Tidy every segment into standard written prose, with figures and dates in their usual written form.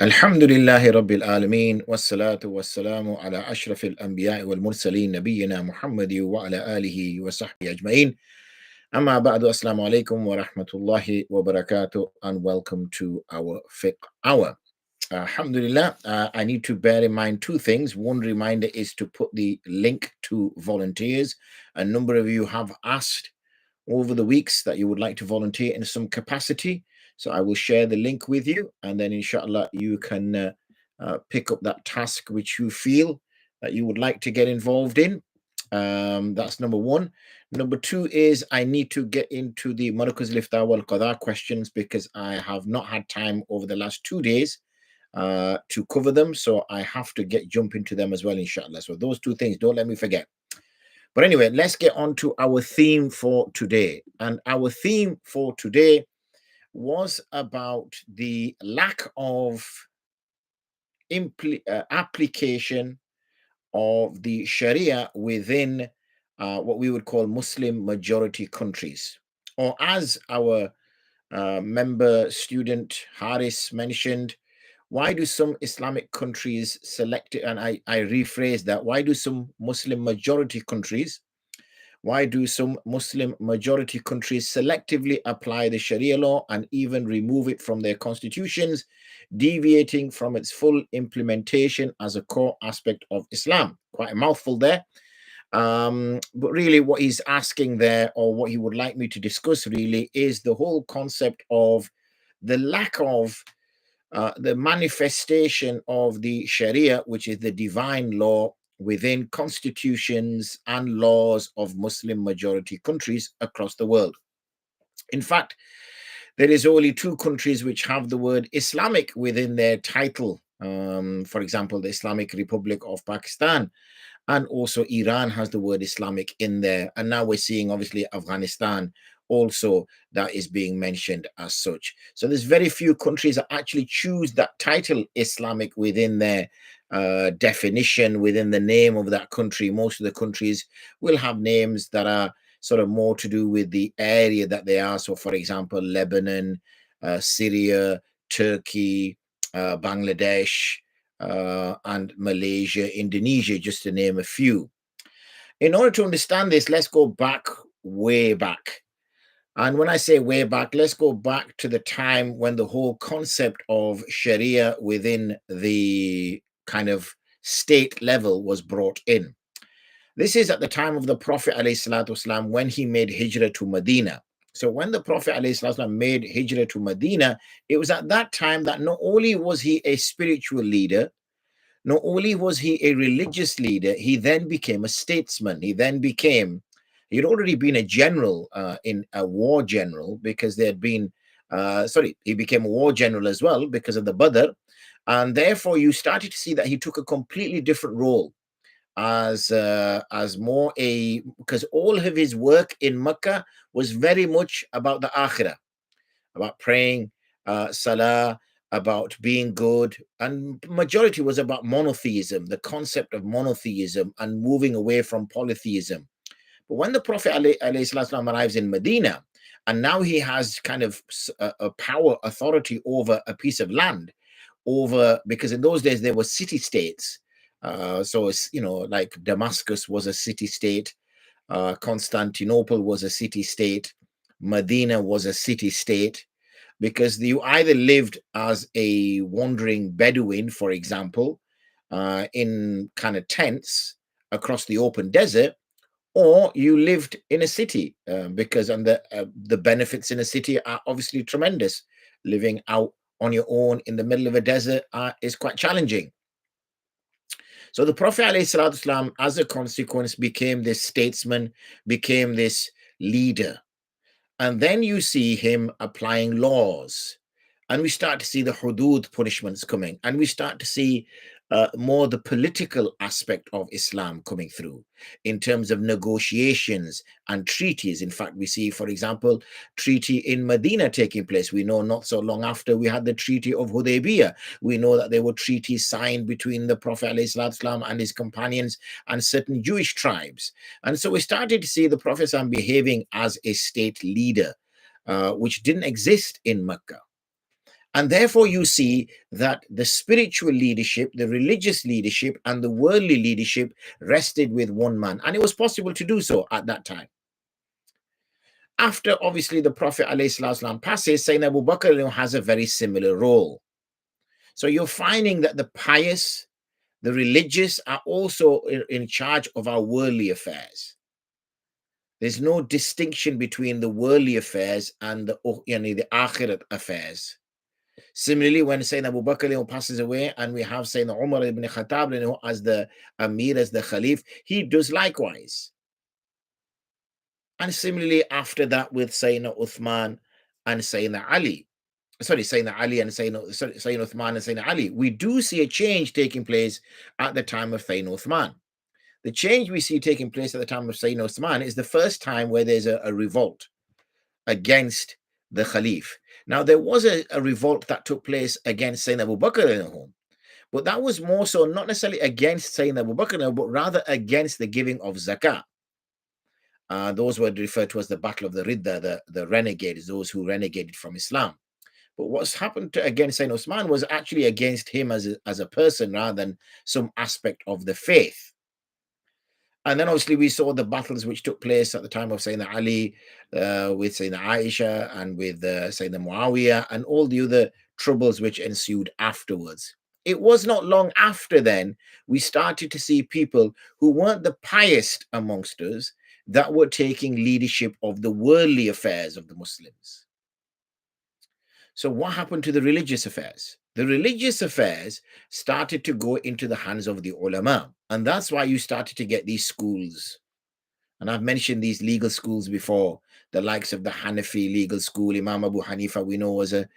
Alhamdulillahi Rabbil Alameen, wassalatu wassalamu ala ashrafil anbiya'i wal mursaleen, nabiyyina Muhammadi wa ala alihi wa sahbihi ajma'in. Amma ba'du, assalamu alaikum wa rahmatullahi wa barakatuh, and welcome to our Fiqh Hour. Alhamdulillah, I need to bear in mind two things. One reminder is to put the link to volunteers. A number of you have asked over the weeks that you would like to volunteer in some capacity. So I will share the link with you, and then inshallah you can pick up that task which you feel that you would like to get involved in. That's number one. Number two is I need to get into the Markaz Lifta wal Qadha questions because I have not had time over the last 2 days to cover them. So I have to jump into them as well, inshallah. So those two things, don't let me forget. But anyway, let's get on to our theme for today. And our theme for today was about the lack of application of the Sharia within what we would call Muslim majority countries. Or as our member student Haris mentioned, why do some Islamic countries select it? And I rephrase that. Why do some Muslim majority countries selectively apply the Sharia law and even remove it from their constitutions, deviating from its full implementation as a core aspect of Islam? Quite a mouthful there. But really what he's asking there, or what he would like me to discuss really, is the whole concept of the lack of the manifestation of the Sharia, which is the divine law, within constitutions and laws of Muslim majority countries across the world. In fact, there is only 2 countries which have the word Islamic within their title. For example, the Islamic Republic of Pakistan, and also Iran has the word Islamic in there. And now we're seeing, obviously, Afghanistan also that is being mentioned as such. So there's very few countries that actually choose that title Islamic within their definition, within the name of that country. Most of the countries will have names that are sort of more to do with the area that they are. So, for example, Lebanon, Syria, Turkey, Bangladesh, and Malaysia, Indonesia, just to name a few. In order to understand this, let's go back, way back. And when I say way back, let's go back to the time when the whole concept of Sharia within the kind of state level was brought in. This is at the time of the Prophet ﷺ, when he made hijrah to Medina. So when the Prophet ﷺ made hijrah to Medina, it was at that time that not only was he a spiritual leader, not only was he a religious leader, he then became a statesman. He'd already been a general, in a war general, because there had been, he became a war general as well because of the Badr. And therefore you started to see that he took a completely different role as more because all of his work in Mecca was very much about the akhirah, about praying, Salah, about being good, and majority was about monotheism, the concept of monotheism, and moving away from polytheism. But when the Prophet ﷺ arrives in Medina, and now he has kind of a power, authority over a piece of land, because in those days there were city states. So it's, like Damascus was a city state, Constantinople was a city state, Medina was a city state, because you either lived as a wandering Bedouin, for example, in kind of tents across the open desert, or you lived in a city, because the benefits in a city are obviously tremendous. Living out on your own in the middle of a desert is quite challenging. So the Prophet ﷺ, as a consequence, became this statesman, became this leader. And then you see him applying laws. And we start to see the hudud punishments coming. And we start to see more the political aspect of Islam coming through in terms of negotiations and treaties. In fact, we see, for example, treaty in Medina taking place. We know not so long after we had the Treaty of Hudaybiyah. We know that there were treaties signed between the Prophet ﷺ and his companions and certain Jewish tribes. And so we started to see the Prophet ﷺ behaving as a state leader, which didn't exist in Mecca. And therefore, you see that the spiritual leadership, the religious leadership, and the worldly leadership rested with one man. And it was possible to do so at that time. After, obviously, the Prophet ﷺ passes, Sayyidina Abu Bakr has a very similar role. So you're finding that the pious, the religious are also in charge of our worldly affairs. There's no distinction between the worldly affairs and the akhirat affairs. Similarly, when Sayyidina Abu Bakr passes away and we have Sayyidina Umar ibn Khattab as the Amir, as the Khalif, he does likewise. And similarly, after that, with Sayyidina Uthman and Sayyidina Ali, Sayyidina Ali and Sayyidina Uthman and Sayyidina Ali, we do see a change taking place at the time of Sayyidina Uthman. The change we see taking place at the time of Sayyidina Uthman is the first time where there's a revolt against the Khalif. Now, there was a revolt that took place against Sayyidina Abu Bakr, but that was more so not necessarily against Sayyidina Abu Bakr, but rather against the giving of zakah. Those were referred to as the Battle of the Ridda, the renegades, those who renegated from Islam. But what's happened against Sayyidina Uthman was actually against him as a person rather than some aspect of the faith. And then obviously we saw the battles which took place at the time of Sayyidina Ali with Sayyidina Aisha and with Sayyidina Muawiyah and all the other troubles which ensued afterwards. It was not long after then we started to see people who weren't the pious amongst us that were taking leadership of the worldly affairs of the Muslims. So what happened to the religious affairs? The religious affairs started to go into the hands of the ulama. And that's why you started to get these schools. And I've mentioned these legal schools before, the likes of the Hanafi legal school. Imam Abu Hanifa, we know, was a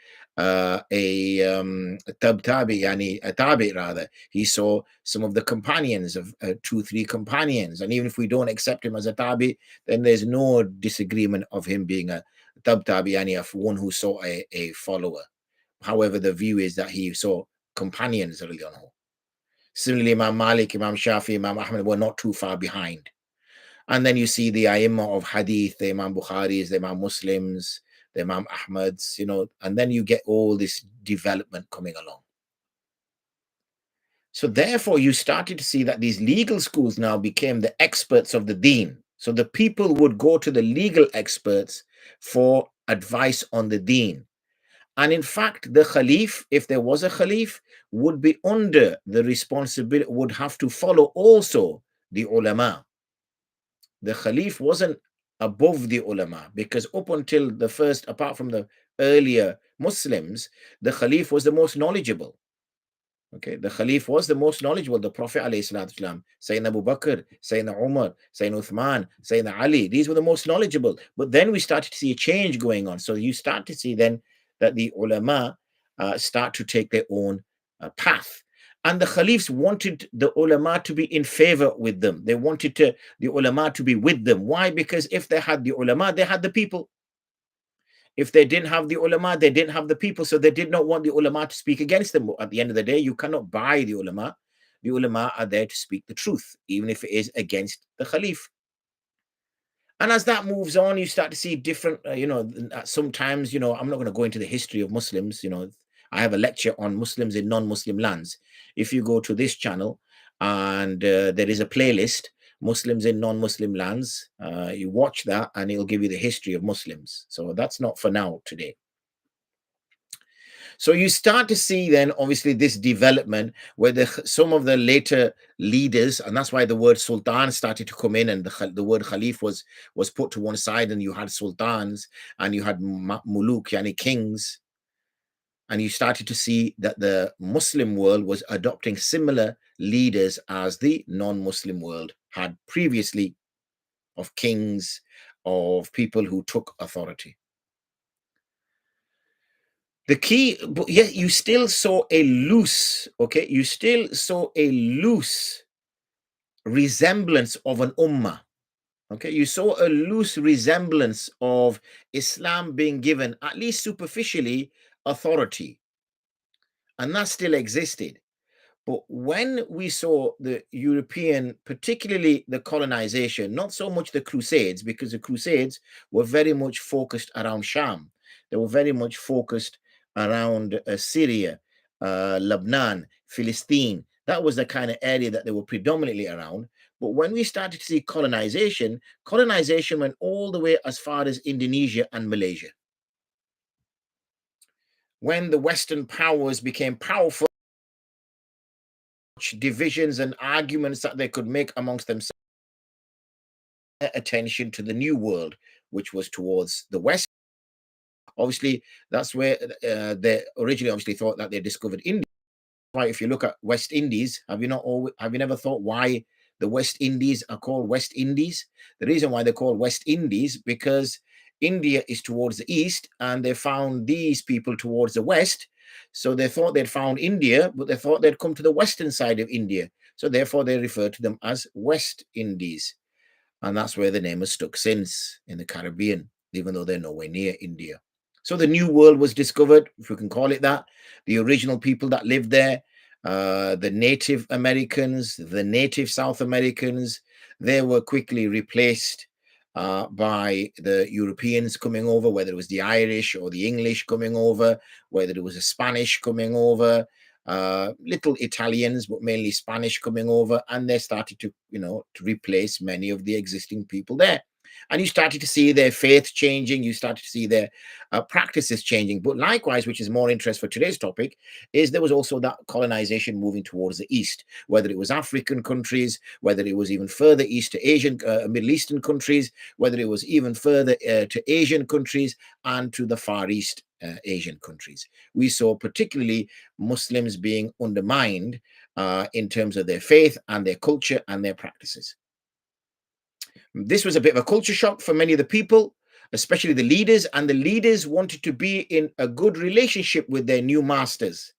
tabi rather. He saw some of the companions of 2-3 companions. And even if we don't accept him as a tabi, then there's no disagreement of him being a tabi, of one who saw a follower. However, the view is that he saw companions. Similarly, Imam Malik, Imam Shafi, Imam Ahmad were not too far behind. And then you see the Aimma of Hadith, the Imam Bukharis, the Imam Muslims, the Imam Ahmads, and then you get all this development coming along. So therefore, you started to see that these legal schools now became the experts of the deen. So the people would go to the legal experts for advice on the deen. And in fact, the Khalif, if there was a Khalif, would be under the responsibility, would have to follow also the ulama. The Khalif wasn't above the ulama, because up until the first, apart from the earlier Muslims, the Khalif was the most knowledgeable. Okay, the Khalif was the most knowledgeable. The Prophet ﷺ, Sayyidina Abu Bakr, Sayyidina Umar, Sayyidina Uthman, Sayyidina Ali, these were the most knowledgeable. But then we started to see a change going on. So you start to see then that the ulama start to take their own path. And the Khalifs wanted the ulama to be in favor with them. They wanted the ulama to be with them. Why? Because if they had the ulama, they had the people. If they didn't have the ulama, they didn't have the people. So they did not want the ulama to speak against them. At the end of the day, you cannot buy the ulama. The ulama are there to speak the truth, even if it is against the Khalif. And as that moves on, you start to see different, sometimes, I'm not going to go into the history of Muslims. I have a lecture on Muslims in non-Muslim lands. If you go to this channel and there is a playlist, Muslims in non-Muslim lands, you watch that and it'll give you the history of Muslims. So that's not for now today. So you start to see then, obviously, this development where some of the later leaders, and that's why the word sultan started to come in, and the word khalif was put to one side, and you had sultans and you had muluk, yani kings. And you started to see that the Muslim world was adopting similar leaders as the non-Muslim world had previously, of kings, of people who took authority. The key, but yet you still saw a loose, you still saw a loose resemblance of an ummah. Okay, you saw a loose resemblance of Islam being given, at least superficially, authority. And that still existed. But when we saw the European, particularly the colonization, not so much the Crusades, because the Crusades were very much focused around Sham. They were very much focused around Syria, Lebanon, Philistine. That was the kind of area that they were predominantly around. But when we started to see colonization, colonization went all the way as far as Indonesia and Malaysia. When the Western powers became powerful, divisions and arguments that they could make amongst themselves, attention to the new world, which was towards the West. Obviously, that's where they originally obviously thought that they discovered India. Why, if you look at West Indies, have you never thought why the West Indies are called West Indies? The reason why they're called West Indies because India is towards the east, and they found these people towards the west. So they thought they'd found India, but they thought they'd come to the western side of India. So therefore, they refer to them as West Indies. And that's where the name has stuck since in the Caribbean, even though they're nowhere near India. So the New World was discovered, if we can call it that. The original people that lived there, the Native Americans, the Native South Americans, they were quickly replaced by the Europeans coming over, whether it was the Irish or the English coming over, whether it was a Spanish coming over, little Italians, but mainly Spanish coming over, and they started to, to replace many of the existing people there. And you started to see their faith changing, you started to see their practices changing. But likewise, which is more interest for today's topic, is there was also that colonization moving towards the east, whether it was African countries, whether it was even further east to Asian, Middle Eastern countries, whether it was even further to Asian countries and to the Far East Asian countries. We saw particularly Muslims being undermined in terms of their faith and their culture and their practices. This was a bit of a culture shock for many of the people, especially the leaders, and the leaders wanted to be in a good relationship with their new masters.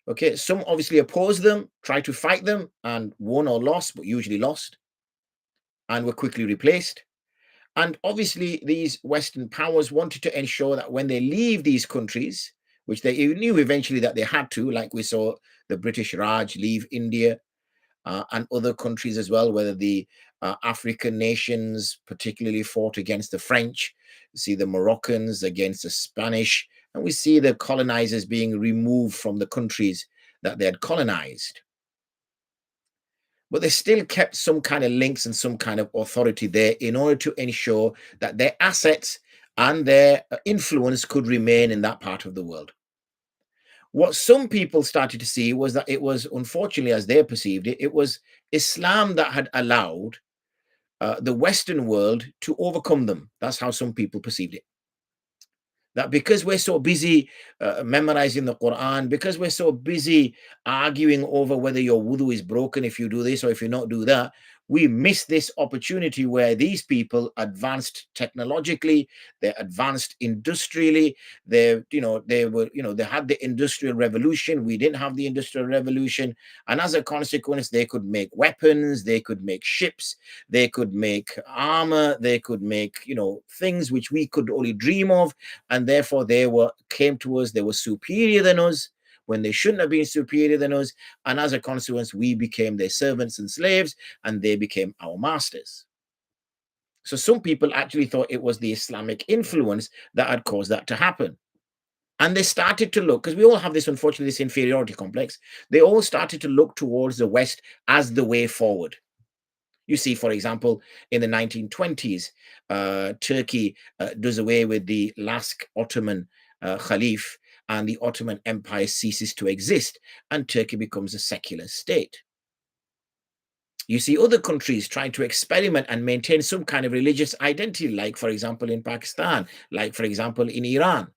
Okay, some obviously opposed them, tried to fight them, and won or lost, but usually lost, and were quickly replaced. And obviously, these Western powers wanted to ensure that when they leave these countries, which they knew eventually that they had to, like we saw the British Raj leave India, and other countries as well, whether the African nations particularly fought against the French, we see the Moroccans against the Spanish, and we see the colonizers being removed from the countries that they had colonized. But they still kept some kind of links and some kind of authority there in order to ensure that their assets and their influence could remain in that part of the world. What some people started to see was that it was, unfortunately, as they perceived it, it was Islam that had allowed the Western world to overcome them. That's how some people perceived it. That because we're so busy memorizing the Quran, because we're so busy arguing over whether your wudu is broken if you do this or if you not do that, we miss this opportunity where these people advanced technologically, they're advanced industrially, they had the industrial revolution. We didn't have the industrial revolution, and as a consequence, they could make weapons, they could make ships, they could make armor, they could make things which we could only dream of, and therefore came to us, they were superior than us when they shouldn't have been superior than us, and as a consequence we became their servants and slaves, and they became our masters. So some people actually thought it was the Islamic influence that had caused that to happen, and they started to look, because we all have this, unfortunately, this inferiority complex. They all started to look towards the West as the way forward. You see, for example, in the 1920s, Turkey does away with the last Ottoman Khalif, and the Ottoman Empire ceases to exist, and Turkey becomes a secular state. You see other countries trying to experiment and maintain some kind of religious identity, like, for example, in Pakistan, like, for example, in Iran.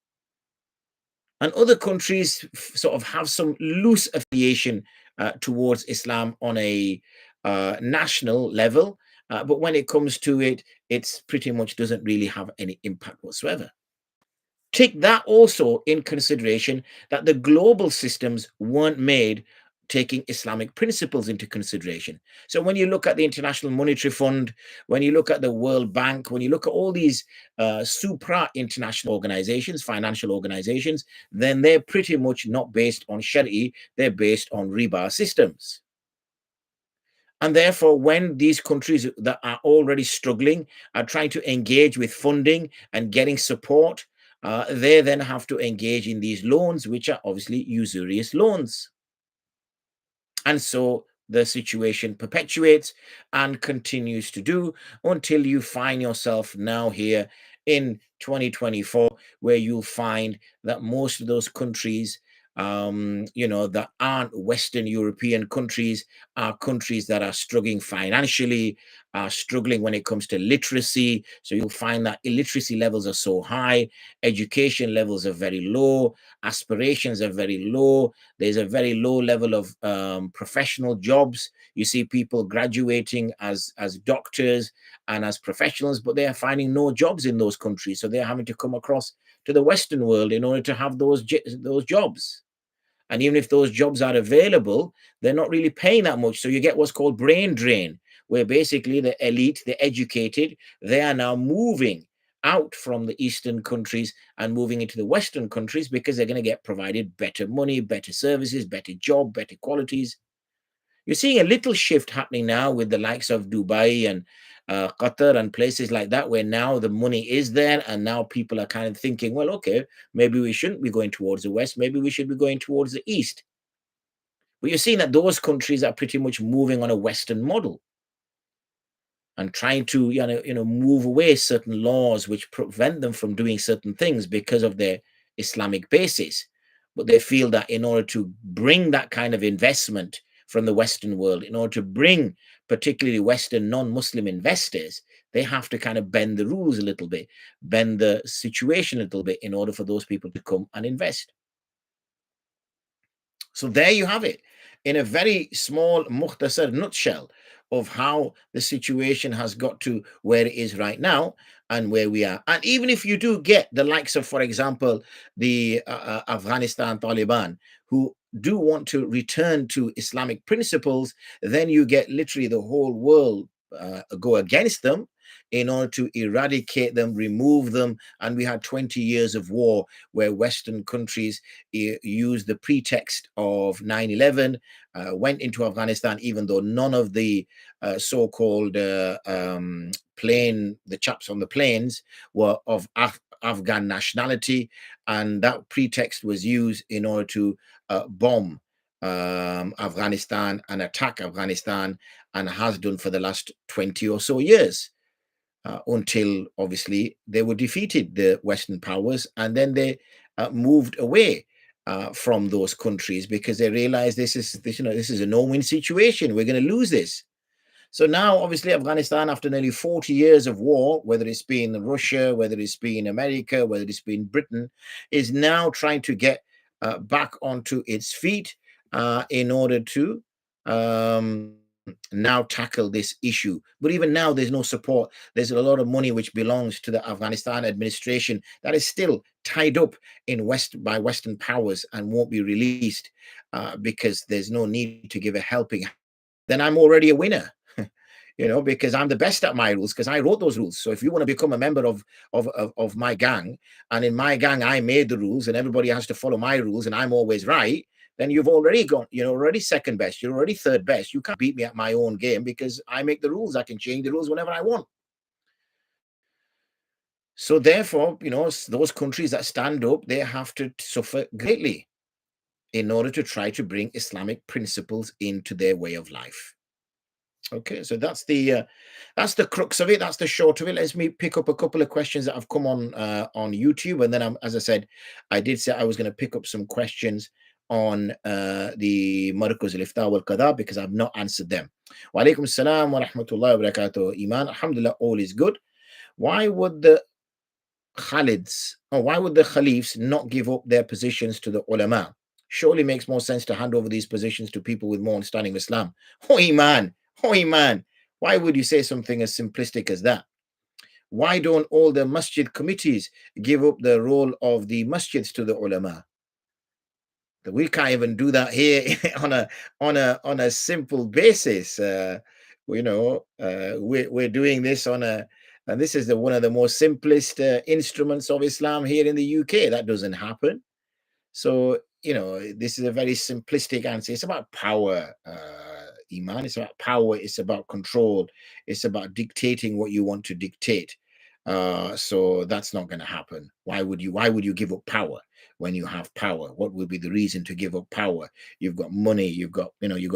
And other countries sort of have some loose affiliation towards Islam on a national level, but when it comes to it, it's pretty much doesn't really have any impact whatsoever. Take that also in consideration, that the global systems weren't made taking Islamic principles into consideration. So when you look at the International Monetary Fund, when you look at the World Bank, when you look at all these supra-international organizations, financial organizations, then they're pretty much not based on Sharia, they're based on riba systems. And therefore, when these countries that are already struggling are trying to engage with funding and getting support, they then have to engage in these loans, which are obviously usurious loans. And so the situation perpetuates and continues to do until you find yourself now here in 2024, where you'll find that most of those countries, that aren't Western European countries, are countries that are struggling financially, are struggling when it comes to literacy. So you'll find that illiteracy levels are so high, education levels are very low, aspirations are very low. There's a very low level of professional jobs. You see people graduating as doctors and as professionals, but they are finding no jobs in those countries. So they're having to come across to the Western world in order to have those jobs. And even if those jobs are available, they're not really paying that much. So you get what's called brain drain, where basically the elite, the educated, they are now moving out from the Eastern countries and moving into the Western countries because they're going to get provided better money, better services, better job, better qualities. You're seeing a little shift happening now with the likes of Dubai and Qatar and places like that, where now the money is there, and now people are kind of thinking, well, okay, maybe we shouldn't be going towards the West, maybe we should be going towards the East. But you're seeing that those countries are pretty much moving on a Western model and trying to move away certain laws which prevent them from doing certain things because of their Islamic basis. But they feel that in order to bring that kind of investment from the Western world, in order to bring particularly Western non-Muslim investors, they have to kind of bend the rules a little bit, bend the situation a little bit in order for those people to come and invest. So there you have it, in a very small mukhtasar nutshell of how the situation has got to where it is right now and where we are. And even if you do get the likes of, for example, the Afghanistan Taliban, who do want to return to Islamic principles, then you get literally the whole world go against them in order to eradicate them, remove them. And we had 20 years of war where Western countries used the pretext of 9/11, went into Afghanistan, even though none of the so-called the chaps on the planes were of Afghan nationality. And that pretext was used in order to bomb Afghanistan and attack Afghanistan, and has done for the last 20 or so years. Until obviously they were defeated, the Western powers, and then they moved away from those countries because they realized this is a no-win situation. We're going to lose this. So now, obviously, Afghanistan, after nearly 40 years of war, whether it's been Russia, whether it's been America, whether it's been Britain, is now trying to get back onto its feet in order to um, now tackle this issue. But even now, there's no support. There's a lot of money which belongs to the Afghanistan administration that is still tied up in by Western powers and won't be released because there's no need to give a helping. Then I'm already a winner. Because I'm the best at my rules because I wrote those rules. So if you want to become a member of my gang, and in my gang I made the rules and everybody has to follow my rules and I'm always right, then you've already gone, you're already second best, you're already third best. You can't beat me at my own game because I make the rules. I can change the rules whenever I want. So therefore, those countries that stand up, they have to suffer greatly in order to try to bring Islamic principles into their way of life. Okay, so that's the crux of it. That's the short of it. Let's me pick up a couple of questions that have come on YouTube, and then as I said, I did say I was going to pick up some questions on the Markuz al-Ifta wal Qada because I've not answered them. Wa alaikum salam wa rahmatullahi wa barakatuh. Iman, alhamdulillah, all is good. Why would the why would the Khalifs not give up their positions to the ulama? Surely makes more sense to hand over these positions to people with more understanding of Islam. Oh, Iman. Oh, Iman. Why would you say something as simplistic as that? Why don't all the masjid committees give up the role of the masjids to the ulama? We can't even do that here on a simple basis. We're doing this and this is one of the most simplest instruments of Islam here in the UK. That doesn't happen. So this is a very simplistic answer. It's about power, Iman. It's about power. It's about control. It's about dictating what you want to dictate. So that's not going to happen. Why would you give up power when you have power? What would be the reason to give up power? You've got money, you've got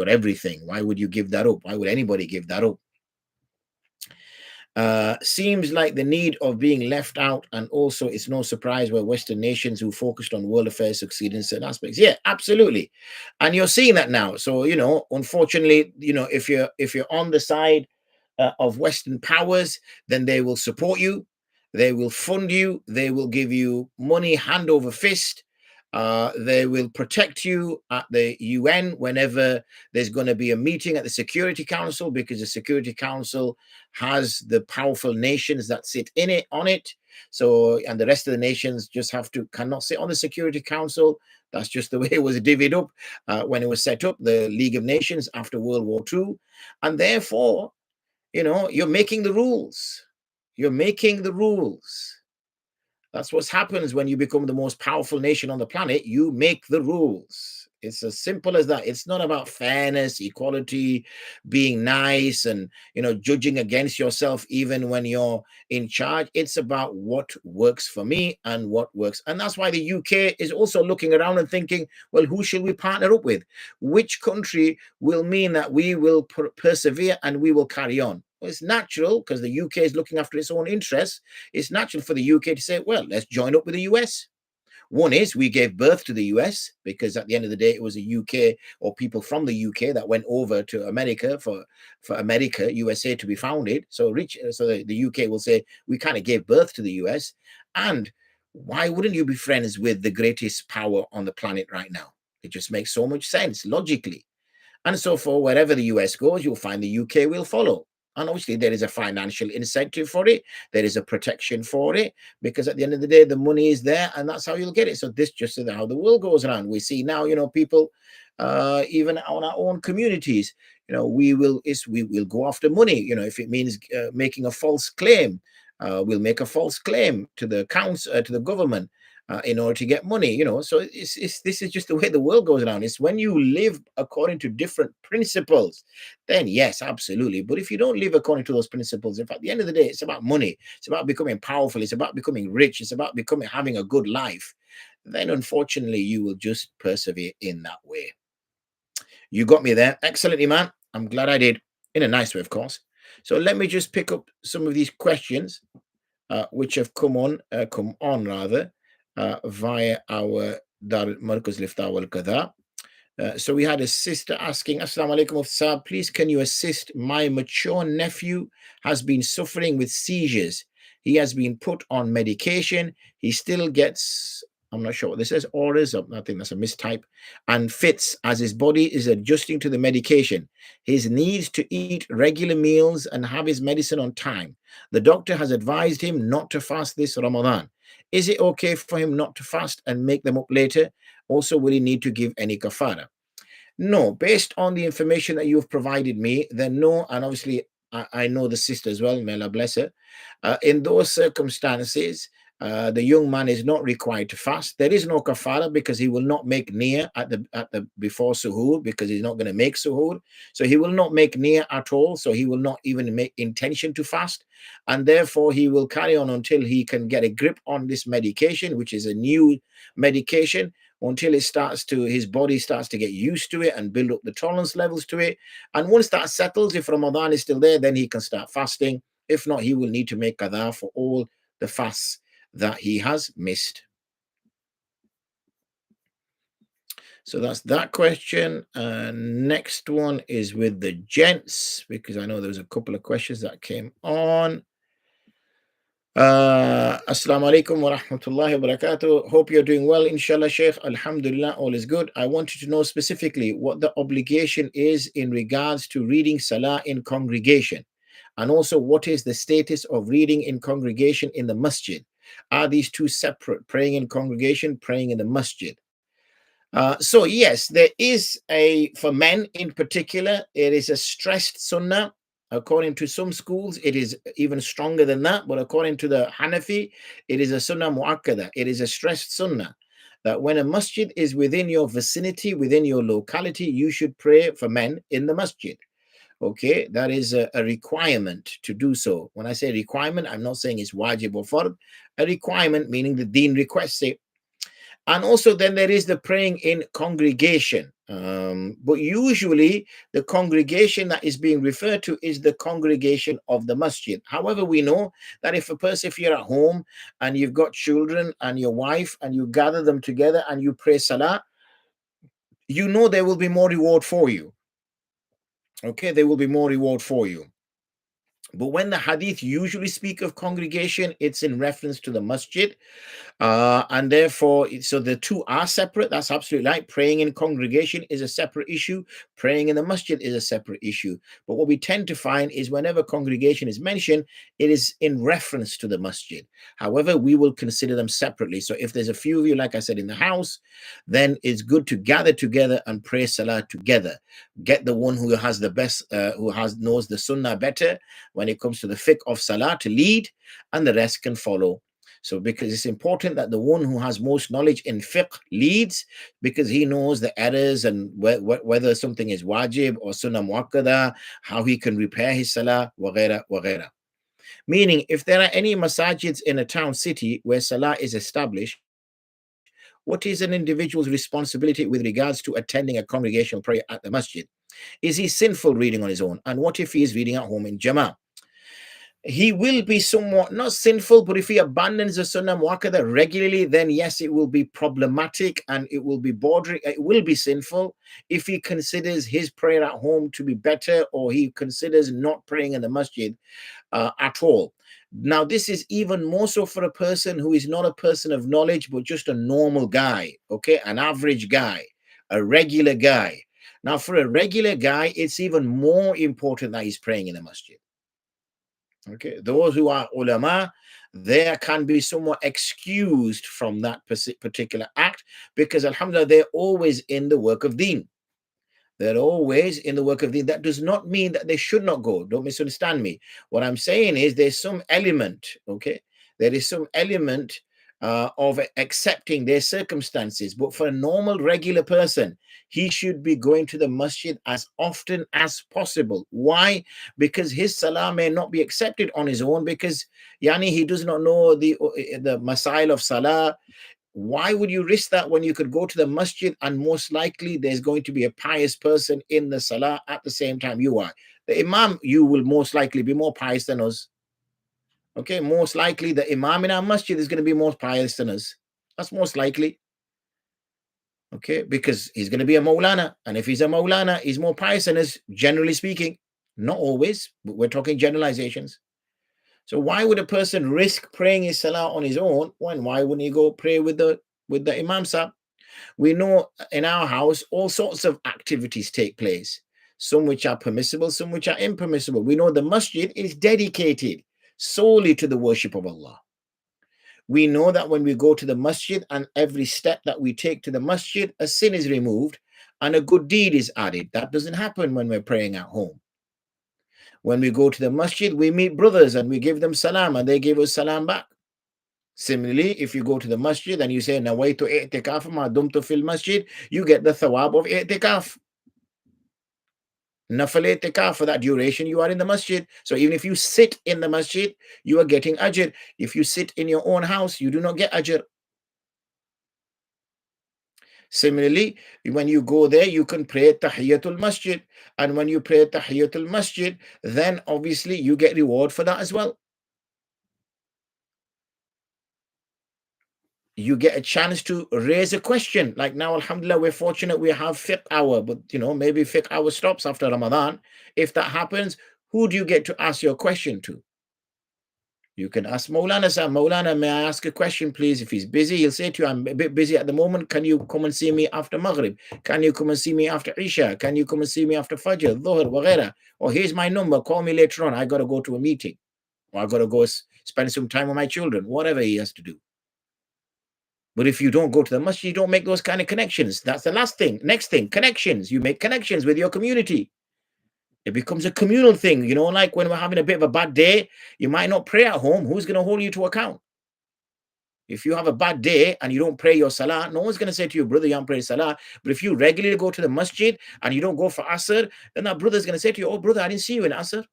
everything. Why would you give that up? Why would anybody give that up? Seems like the need of being left out, and also it's no surprise where Western nations who focused on world affairs succeed in certain aspects. Yeah, absolutely, and you're seeing that now. So unfortunately, if you're on the side of Western powers, then they will support you, they will fund you, they will give you money hand over fist. They will protect you at the UN whenever there's going to be a meeting at the Security Council, because the Security Council has the powerful nations that sit in it on it. So, and the rest of the nations just cannot sit on the Security Council. That's just the way it was divvied up when it was set up, the League of Nations after World War II. And therefore, you're making the rules. You're making the rules. That's what happens when you become the most powerful nation on the planet. You make the rules. It's as simple as that. It's not about fairness, equality, being nice, and judging against yourself even when you're in charge. It's about what works for me and what works. And that's why the UK is also looking around and thinking, well, who should we partner up with? Which country will mean that we will persevere and we will carry on? Well, it's natural, because the UK is looking after its own interests. It's natural for the UK to say, well, let's join up with the US. One is, we gave birth to the US, because at the end of the day, it was a UK or people from the UK that went over to America for America, USA, to be founded. So the UK will say, we kind of gave birth to the US. And why wouldn't you be friends with the greatest power on the planet right now? It just makes so much sense logically. And so for wherever the US goes, you'll find the UK will follow. And obviously, there is a financial incentive for it. There is a protection for it, because at the end of the day, the money is there, and that's how you'll get it. So this just is how the world goes around. We see now, people, even on our own communities, we will go after money. If it means making a false claim, we'll make a false claim to the council, to the government, in order to get money. So this is just the way the world goes around. It's when you live according to different principles, then yes, absolutely. But if you don't live according to those principles, if at the end of the day it's about money, it's about becoming powerful, it's about becoming rich, it's about having a good life, then unfortunately you will just persevere in that way. You got me there. Excellent, Iman. I'm glad I did, in a nice way, of course. So let me just pick up some of these questions which have come on via our Dar Markaz Lifta wal Qadha. So we had a sister asking, Assalamu alaikum, Sahab, please can you assist? My mature nephew has been suffering with seizures. He has been put on medication. He still gets, I'm not sure what this is, orders, I think that's a mistype, and fits as his body is adjusting to the medication. He needs to eat regular meals and have his medicine on time. The doctor has advised him not to fast this Ramadan. Is it okay for him not to fast and make them up later? Also, will he need to give any kafara? No, based on the information that you've provided me, then no. And obviously, I know the sister as well, may Allah bless her. In those circumstances, the young man is not required to fast. There is no kafara, because he will not make niyyah at the before suhoor, because he's not going to make suhoor. So he will not make niyyah at all. So he will not even make intention to fast, and therefore he will carry on until he can get a grip on this medication, which is a new medication, until his body starts to get used to it and build up the tolerance levels to it. And once that settles, if Ramadan is still there, then he can start fasting. If not, he will need to make qadha for all the fasts that he has missed. So that's that question. Next one is with the gents, because I know there was a couple of questions that came on. Assalamu alaikum wa rahmatullahi wa barakatuh. Hope you're doing well, inshallah, Sheikh. Alhamdulillah, all is good. I wanted to know specifically what the obligation is in regards to reading Salah in congregation, and also what is the status of reading in congregation in the Masjid. Are these two separate, praying in congregation, praying in the Masjid? So yes, there is for men in particular, it is a stressed sunnah. According to some schools, it is even stronger than that. But according to the Hanafi, it is a sunnah mu'akkada. It is a stressed sunnah that when a masjid is within your vicinity, within your locality, you should pray for men in the masjid. Okay, that is a requirement to do so. When I say requirement, I'm not saying it's wajib or fard. A requirement meaning the deen requests it. And also then there is the praying in congregation. But usually the congregation that is being referred to is the congregation of the masjid. However, we know that if you're at home and you've got children and your wife and you gather them together and you pray salah, you know there will be more reward for you. Okay, there will be more reward for you. But when the hadith usually speak of congregation, it's in reference to the masjid. And therefore, so the two are separate. That's absolutely right. Praying in congregation is a separate issue. Praying in the masjid is a separate issue. But what we tend to find is whenever congregation is mentioned, it is in reference to the masjid. However, we will consider them separately. So if there's a few of you, like I said, in the house, then it's good to gather together and pray salah together. Get the one who has the best, knows the sunnah better when it comes to the fiqh of salah to lead, and the rest can follow. So because it's important that the one who has most knowledge in fiqh leads, because he knows the errors and whether something is wajib or sunnah muakkada, how he can repair his salah, waghera, waghera. Meaning, if there are any masajids in a town city where salah is established, what is an individual's responsibility with regards to attending a congregational prayer at the masjid? Is he sinful reading on his own? And what if he is reading at home in Jama'ah? He will be somewhat not sinful, but if he abandons the sunnah muakkada regularly, then yes, it will be problematic and it will be bordering, it will be sinful. If he considers his prayer at home to be better, or he considers not praying in the masjid at all. Now, this is even more so for a person who is not a person of knowledge, but just a normal guy, okay, an average guy, a regular guy. Now, for a regular guy, it's even more important that he's praying in the masjid. Okay, those who are ulama, there can be somewhat excused from that particular act, because alhamdulillah, they're always in the work of deen. They're always in the work of deen. That does not mean that they should not go. Don't misunderstand me. What I'm saying is there's some element, okay? There is some element of accepting their circumstances. But for a normal, regular person, he should be going to the masjid as often as possible. Why? Because his salah may not be accepted on his own, because yani he does not know the masail of salah. Why would you risk that when you could go to the masjid and most likely there's going to be a pious person in the salah at the same time you are? The imam, you will most likely be more pious than us. Okay, most likely the imam in our masjid is going to be more pious than us. That's most likely. Okay, because he's going to be a Maulana. And if he's a Maulana, he's more pious than us, generally speaking. Not always, but we're talking generalizations. So why would a person risk praying his salah on his own when why wouldn't he go pray with the imam sahib? We know in our house all sorts of activities take place, some which are permissible, some which are impermissible. We know the masjid is dedicated solely to the worship of Allah. We know that when we go to the masjid and every step that we take to the masjid, a sin is removed and a good deed is added. That doesn't happen when we're praying at home. When we go to the masjid, we meet brothers and we give them salam and they give us salam back. Similarly, if you go to the masjid and you say, Nawaitu i'tikaf ma dumtu fil masjid, you get the thawab of i'tikaf. Nafal i'tikaf, for that duration you are in the masjid. So even if you sit in the masjid, you are getting ajr. If you sit in your own house, you do not get ajr. Similarly, when you go there, you can pray Tahiyatul Masjid. And when you pray Tahiyatul Masjid, then obviously you get reward for that as well. You get a chance to raise a question. Like now, alhamdulillah, we're fortunate we have FiqHour, but maybe FiqHour stops after Ramadan. If that happens, who do you get to ask your question to? You can ask Maulana, sir, Maulana, may I ask a question, please? If he's busy, he'll say to you, I'm a bit busy at the moment. Can you come and see me after Maghrib? Can you come and see me after Isha? Can you come and see me after Fajr, Dhuhr, Waghera? Or here's my number, call me later on. I got to go to a meeting. Or I got to go spend some time with my children, whatever he has to do. But if you don't go to the masjid, you don't make those kind of connections. That's the last thing. Next thing, connections. You make connections with your community. It becomes a communal thing. Like when we're having a bit of a bad day, you might not pray at home. Who's going to hold you to account? If you have a bad day and you don't pray your salah, no one's going to say to you, brother, you haven't prayed salah. But if you regularly go to the masjid and you don't go for asr, then that brother's going to say to you, oh, brother, I didn't see you in asr.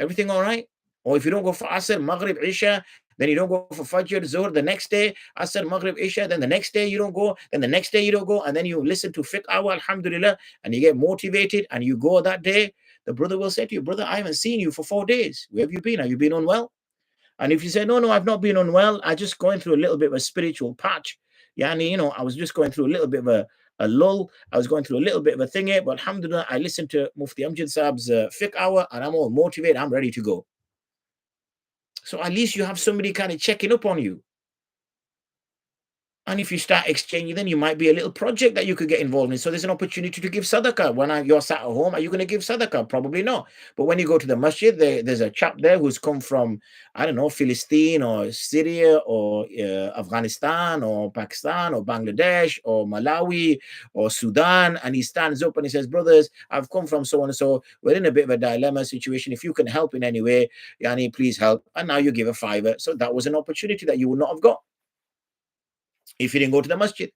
Everything all right? Or if you don't go for asr, maghrib, isha, then you don't go for fajr, zuhr, the next day, asr, maghrib, isha, then the next day you don't go, then the next day you don't go, and then you listen to FiqHour, alhamdulillah, and you get motivated and you go that day, the brother will say to you, brother, I haven't seen you for 4 days. Where have you been? Have you been unwell? And if you say, no, no, I've not been unwell, I just going through a little bit of a spiritual patch. Yani, I was just going through a little bit of a lull. I was going through a little bit of a thingy, but alhamdulillah, I listened to Mufti Amjad Saab's FiqHour and I'm all motivated. I'm ready to go. So at least you have somebody kind of checking up on you. And if you start exchanging, then you might be a little project that you could get involved in. So there's an opportunity to give sadaqah. When you're sat at home, are you going to give sadaqah? Probably not. But when you go to the masjid, there's a chap there who's come from, I don't know, Philistine or Syria or Afghanistan or Pakistan or Bangladesh or Malawi or Sudan. And he stands up and he says, brothers, I've come from so and so. We're in a bit of a dilemma situation. If you can help in any way, Yani, please help. And now you give a fiver. So that was an opportunity that you would not have got if you didn't go to the masjid.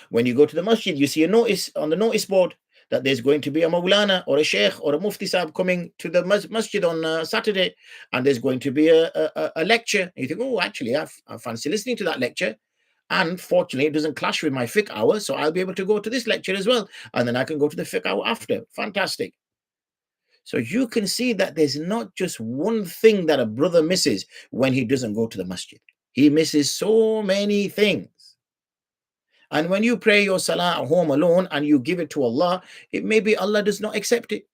When you go to the masjid, you see a notice on the notice board that there's going to be a Maulana or a Sheikh or a Mufti Sahib coming to the masjid on Saturday, and there's going to be a lecture. And you think, oh, actually, I fancy listening to that lecture. And fortunately, it doesn't clash with my fiqh hour, so I'll be able to go to this lecture as well. And then I can go to the fiqh hour after. Fantastic. So you can see that there's not just one thing that a brother misses when he doesn't go to the masjid. He misses so many things. And when you pray your salah at home alone and you give it to Allah, it may be Allah does not accept it.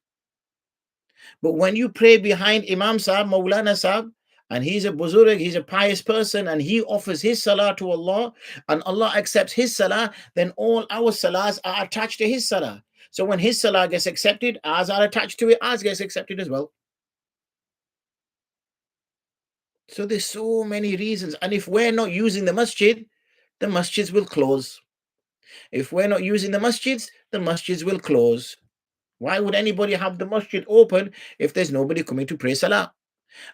But when you pray behind Imam Sahib, Maulana Sahib, and he's a buzurg, he's a pious person, and he offers his salah to Allah, and Allah accepts his salah, then all our salahs are attached to his salah. So when his salah gets accepted, ours are attached to it, ours gets accepted as well. So there's so many reasons. And if we're not using the masjids will close. If we're not using the masjids will close. Why would anybody have the masjid open if there's nobody coming to pray salah?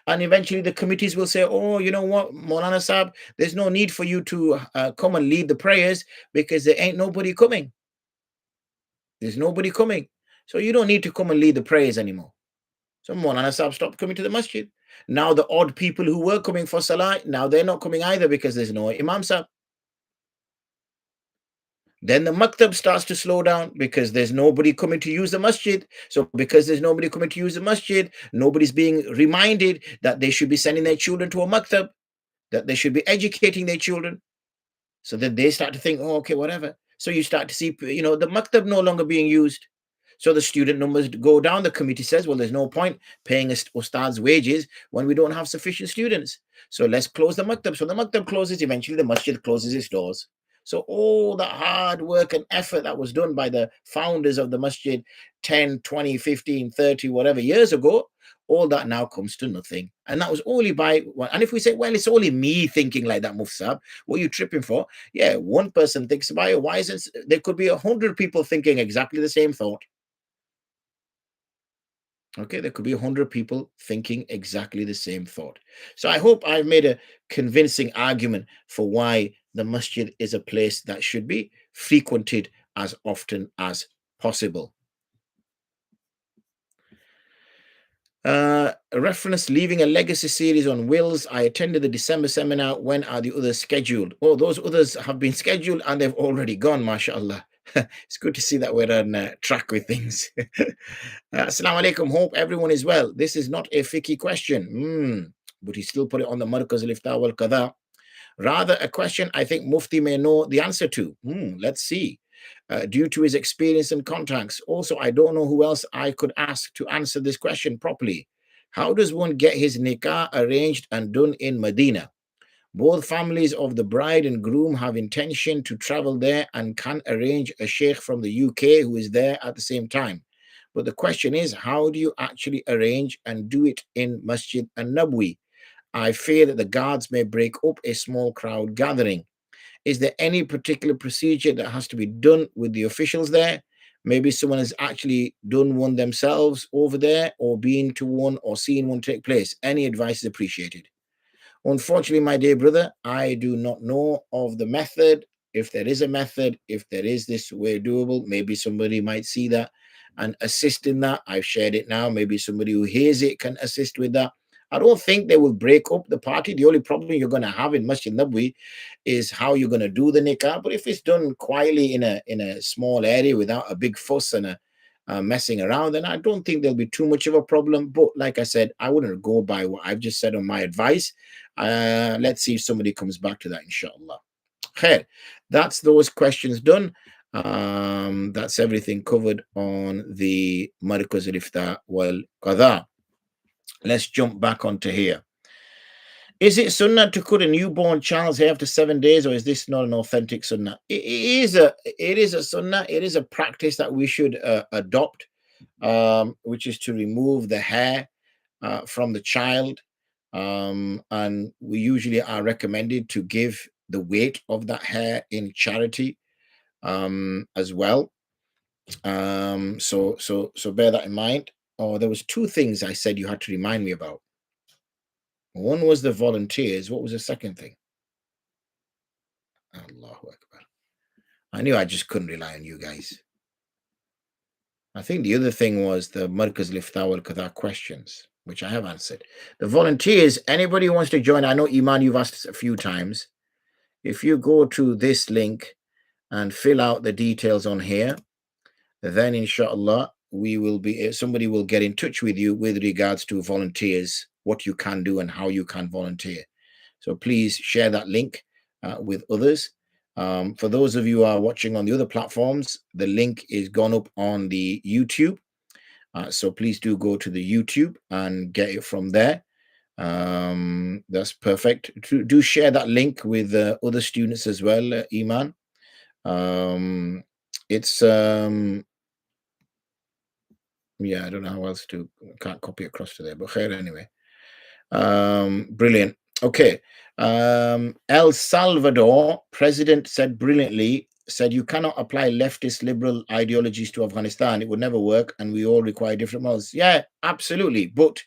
And eventually the committees will say, oh, you know what, Maulana Sahib, there's no need for you to come and lead the prayers because there ain't nobody coming. There's nobody coming. So you don't need to come and lead the prayers anymore. So Maulana Sahib stopped coming to the masjid. Now the odd people who were coming for salah, now they're not coming either because there's no Imam Sahib. Then the maktab starts to slow down because there's nobody coming to use the masjid. So because there's nobody coming to use the masjid, nobody's being reminded that they should be sending their children to a maktab, that they should be educating their children. So then they start to think, oh, okay, whatever. So you start to see, the maktab no longer being used. So the student numbers go down. The committee says, well, there's no point paying ustad's wages when we don't have sufficient students. So let's close the maktab. So the maktab closes. Eventually the masjid closes its doors. So all the hard work and effort that was done by the founders of the masjid 10, 20, 15, 30, whatever years ago, all that now comes to nothing. And that was only by one. And if we say, well, it's only me thinking like that, Mufsab, what are you tripping for? Yeah, one person thinks about it. Why is it? There could be 100 people thinking exactly the same thought. Okay, there could be 100 people thinking exactly the same thought. So I hope I've made a convincing argument for why the masjid is a place that should be frequented as often as possible. Reference leaving a legacy series on wills. I attended the December seminar. When are the others scheduled? Oh, those others have been scheduled and they've already gone, mashallah. It's good to see that we're on track with things. Assalamu alaikum. Hope everyone is well. This is not a fiqhi question, but he still put it on the Markaz al-Ifta wal Qadha. Rather, a question I think Mufti may know the answer to. Let's see. Due to his experience and contacts. Also, I don't know who else I could ask to answer this question properly. How does one get his nikah arranged and done in Medina? Both families of the bride and groom have intention to travel there and can arrange a sheikh from the UK who is there at the same time. But the question is, how do you actually arrange and do it in Masjid an-Nabwi? I fear that the guards may break up a small crowd gathering. Is there any particular procedure that has to be done with the officials there? Maybe someone has actually done one themselves over there or been to one or seen one take place. Any advice is appreciated. Unfortunately, my dear brother, I do not know of the method. If there is a method, if there is this way doable, maybe somebody might see that and assist in that. I've shared it now. Maybe somebody who hears it can assist with that. I don't think they will break up the party. The only problem you're going to have in Masjid Nabwi is how you're going to do the nikah. But if it's done quietly in a small area without a big fuss and a messing around, then I don't think there'll be too much of a problem. But like I said, I wouldn't go by what I've just said on my advice. Let's see if somebody comes back to that, inshallah. Khair. That's those questions done. That's everything covered on the Markaz al-Ifta wal Qadha. Let's jump back onto here. Is it sunnah to cut a newborn child's hair after 7 days, or is this not an authentic sunnah? It is a sunnah. It is a practice that we should adopt, which is to remove the hair from the child. And we usually are recommended to give the weight of that hair in charity as well. So bear that in mind. Oh, there was two things I said you had to remind me about. One was the volunteers. What was the second thing? Allahu Akbar. I knew I just couldn't rely on you guys. I think the other thing was the Markaz al-Ifta wal Qadha questions, which I have answered. The volunteers, anybody who wants to join, I know Iman, you've asked a few times. If you go to this link and fill out the details on here, then inshallah somebody will get in touch with you with regards to volunteers, what you can do and how you can volunteer. So please share that link with others. For those of you who are watching on the other platforms, the link is gone up on the YouTube. So please do go to the YouTube and get it from there. That's perfect. Do share that link with other students as well, Iman. It's yeah, I don't know how else to, can't copy across to there, but khair anyway. Brilliant. Okay. El Salvador president said brilliantly, said you cannot apply leftist liberal ideologies to Afghanistan. It would never work, and we all require different models. Yeah, absolutely. But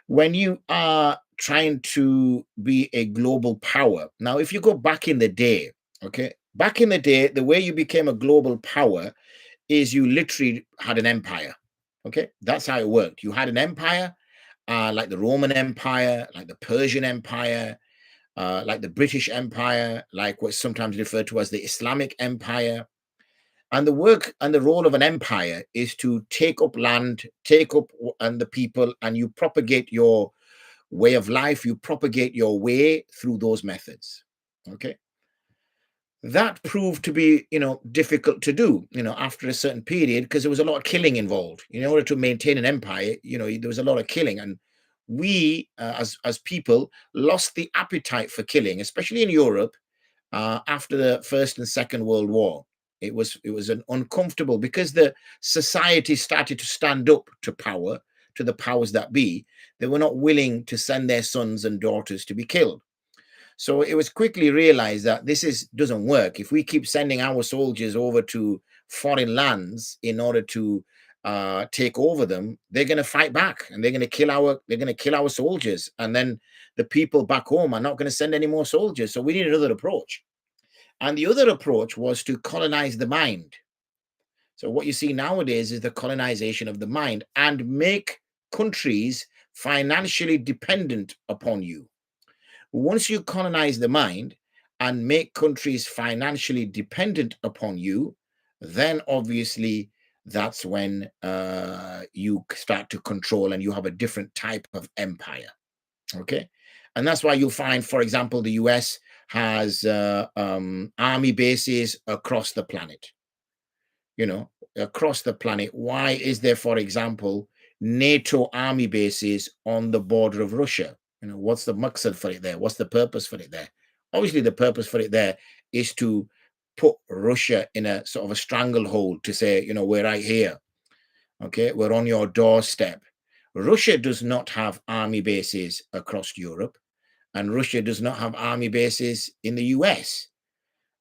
when you are trying to be a global power, now if you go back in the day, okay, back in the day, the way you became a global power is you literally had an empire. Okay, that's how it worked. You had an empire, like the Roman Empire, like the Persian Empire, like the British Empire, like what's sometimes referred to as the Islamic Empire. And the work and the role of an empire is to take up land, and the people, and you propagate your way of life, you propagate your way through those methods. Okay. That proved to be, difficult to do, after a certain period, because there was a lot of killing involved. In order to maintain an empire, there was a lot of killing, and we, as people, lost the appetite for killing, especially in Europe, after the First and Second World War. It was an uncomfortable, because the society started to stand up to power, to the powers that be. They were not willing to send their sons and daughters to be killed. So it was quickly realized that doesn't work. If we keep sending our soldiers over to foreign lands in order to take over them, they're going to fight back, and they're going to kill our soldiers, and then the people back home are not going to send any more soldiers. So we need another approach, and the other approach was to colonize the mind. So what you see nowadays is the colonization of the mind, and make countries financially dependent upon you. Once you colonize the mind and make countries financially dependent upon you, then obviously that's when you start to control, and you have a different type of empire. Okay. And that's why you'll find, for example, the US has army bases across the planet. Across the planet. Why is there, for example, NATO army bases on the border of Russia? What's the maqsad for it there? What's the purpose for it there? Obviously, the purpose for it there is to put Russia in a sort of a stranglehold, to say, we're right here. Okay, we're on your doorstep. Russia does not have army bases across Europe, and Russia does not have army bases in the US.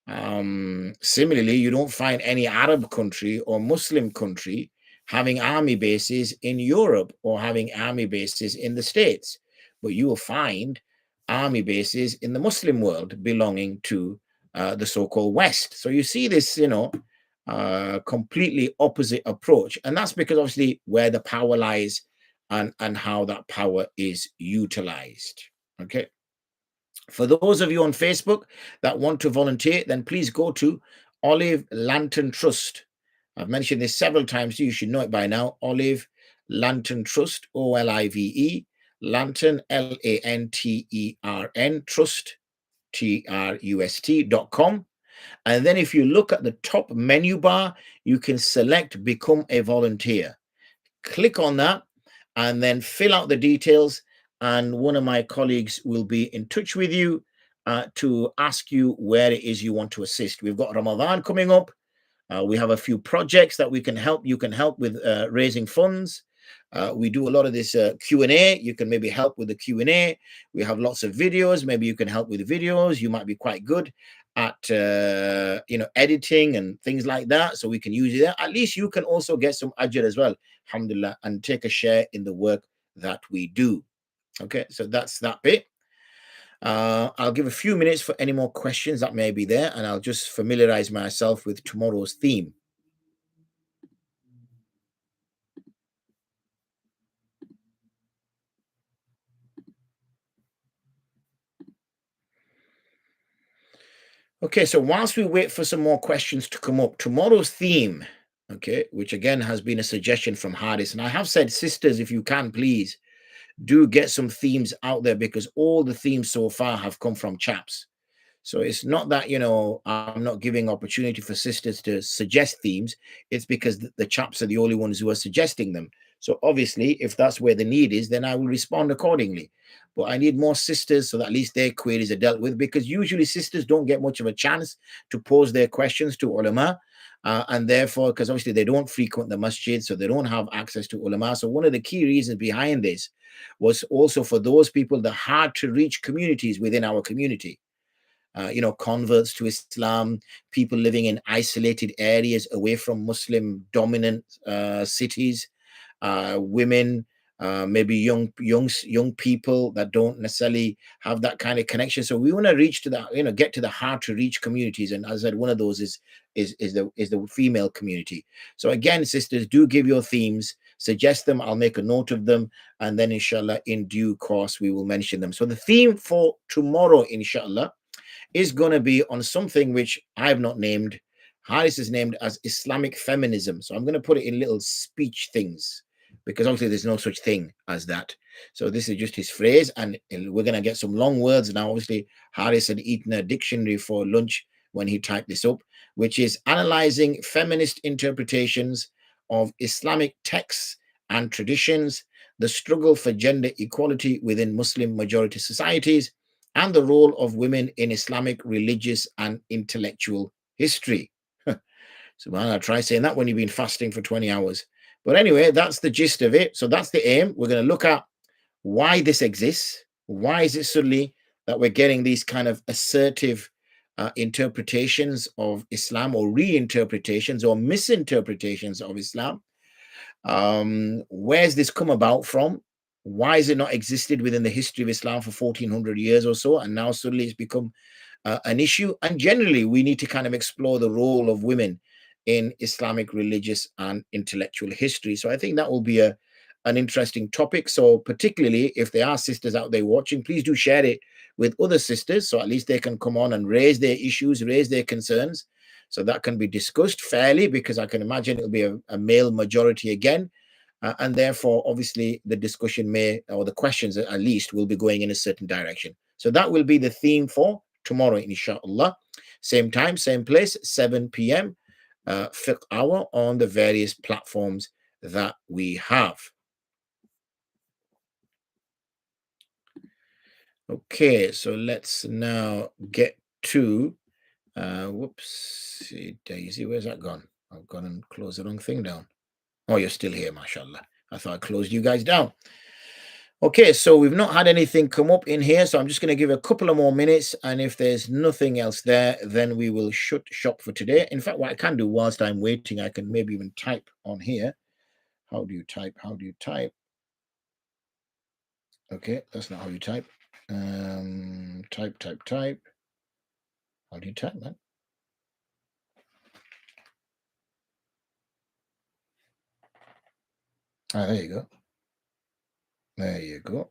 Similarly, you don't find any Arab country or Muslim country having army bases in Europe or having army bases in the States. But you will find army bases in the Muslim world belonging to the so-called West. So you see this, completely opposite approach, and that's because obviously where the power lies and how that power is utilized. Okay. For those of you on Facebook that want to volunteer, then please go to Olive Lantern Trust. I've mentioned this several times, so you should know it by now. Olive Lantern Trust, OLIVE, Lantern, LANTERN, Trust, TRUST.com. And then if you look at the top menu bar, you can select Become a Volunteer. Click on that and then fill out the details, and one of my colleagues will be in touch with you to ask you where it is you want to assist. We've got Ramadan coming up. We have a few projects that we can help. You can help with raising funds. We do a lot of this Q&A. You can maybe help with the Q&A. We have lots of videos. Maybe you can help with the videos. You might be quite good at editing and things like that, so we can use it there. At least you can also get some ajr as well, alhamdulillah, and take a share in the work that we do. Okay, so that's that bit. I'll give a few minutes for any more questions that may be there, and I'll just familiarize myself with tomorrow's theme. Okay, so whilst we wait for some more questions to come up, tomorrow's theme, okay, which again has been a suggestion from Hardis, and I have said, sisters, if you can, please do get some themes out there, because all the themes so far have come from chaps. So it's not that, I'm not giving opportunity for sisters to suggest themes. It's because the chaps are the only ones who are suggesting them. So obviously, if that's where the need is, then I will respond accordingly. But I need more sisters so that at least their queries are dealt with, because usually sisters don't get much of a chance to pose their questions to ulama. And therefore, because obviously they don't frequent the masjid, so they don't have access to ulama. So one of the key reasons behind this was also for those people, the hard to reach communities within our community. Converts to Islam, people living in isolated areas away from Muslim dominant cities, women, maybe young people that don't necessarily have that kind of connection. So we want to reach to that, get to the hard to reach communities. And as I said, one of those is the female community. So again, sisters, do give your themes, suggest them. I'll make a note of them, and then inshallah, in due course, we will mention them. So the theme for tomorrow, inshallah, is going to be on something which I have not named. Haris is named as Islamic feminism. So I'm going to put it in little speech things, because obviously there's no such thing as that. So this is just his phrase, and we're going to get some long words now. Obviously, Haris had eaten a dictionary for lunch when he typed this up, which is analyzing feminist interpretations of Islamic texts and traditions, the struggle for gender equality within Muslim majority societies, and the role of women in Islamic religious and intellectual history. Subhanallah, try saying that when you've been fasting for 20 hours. But anyway, that's the gist of it. So that's the aim. We're going to look at why this exists. Why is it suddenly that we're getting these kind of assertive interpretations of Islam, or reinterpretations or misinterpretations of Islam? Where's this come about from? Why has it not existed within the history of Islam for 1400 years or so, and now suddenly it's become an issue? And generally, we need to kind of explore the role of women in Islamic religious and intellectual history. So I think that will be an interesting topic. So particularly if there are sisters out there watching, please do share it with other sisters, so at least they can come on and raise their issues, raise their concerns, so that can be discussed fairly, because I can imagine it'll be a male majority again. And therefore, obviously, the discussion or the questions at least, will be going in a certain direction. So that will be the theme for tomorrow, inshallah. Same time, same place, 7 p.m. FiqHour on the various platforms that we have. Okay, so let's now get to whoops, Daisy, where's that gone? I've gone and closed the wrong thing down. Oh, you're still here, mashallah. I thought I closed you guys down. Okay, so we've not had anything come up in here, so I'm just going to give a couple of more minutes, and if there's nothing else there, then we will shut shop for today. In fact, what I can do whilst I'm waiting, I can maybe even type on here. How do you type? How do you type? Okay, that's not how you type. Type. How do you type, man? Ah, there you go. There you go.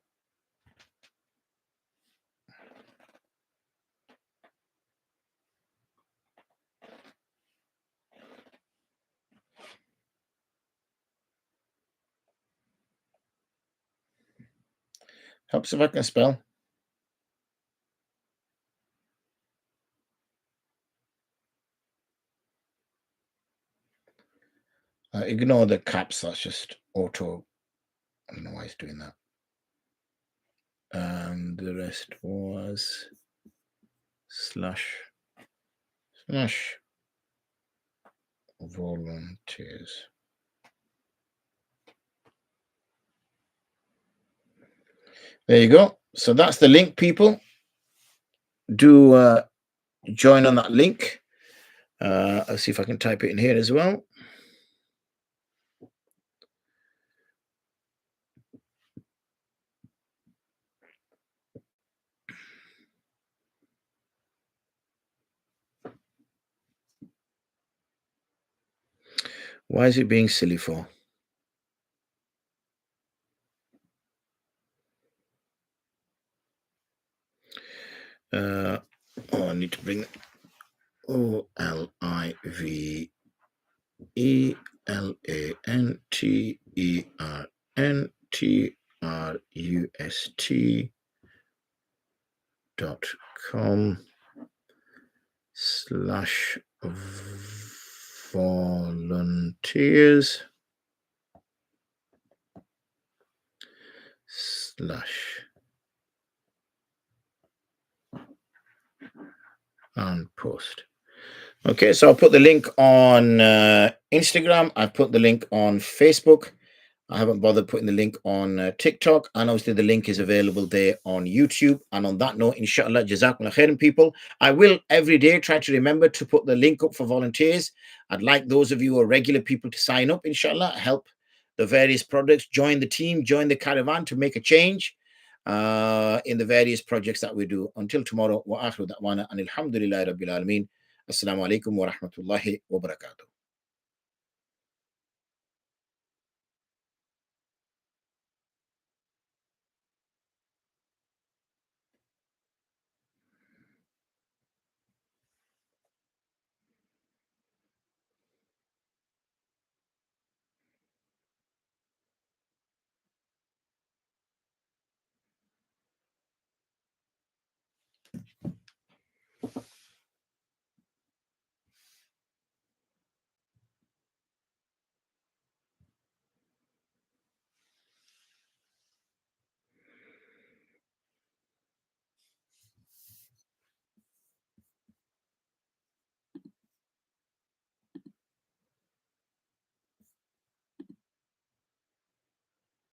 Helps if I can spell. Ignore the caps. That's just auto. I don't know why it's doing that. And the rest was slash volunteers. There you go. So that's the link, people. Do join on that link. I'll see if I can type it in here as well. Why is it being silly for? I need to bring OLIVENTRANTRU.com/volunteers/ and post. Okay, so I'll put the link on Instagram. I've put the link on Facebook. I haven't bothered putting the link on TikTok, and obviously the link is available there on YouTube. And on that note, inshallah, jazakumullah khairan, people. I will every day try to remember to put the link up for volunteers. I'd like those of you who are regular people to sign up, inshallah, help the various products, join the team, join the caravan to make a change in the various projects that we do. Until tomorrow, wa akhiru da'wana and alhamdulillahi rabbil alameen. Assalamu alaikum wa rahmatullahi wa barakatuh.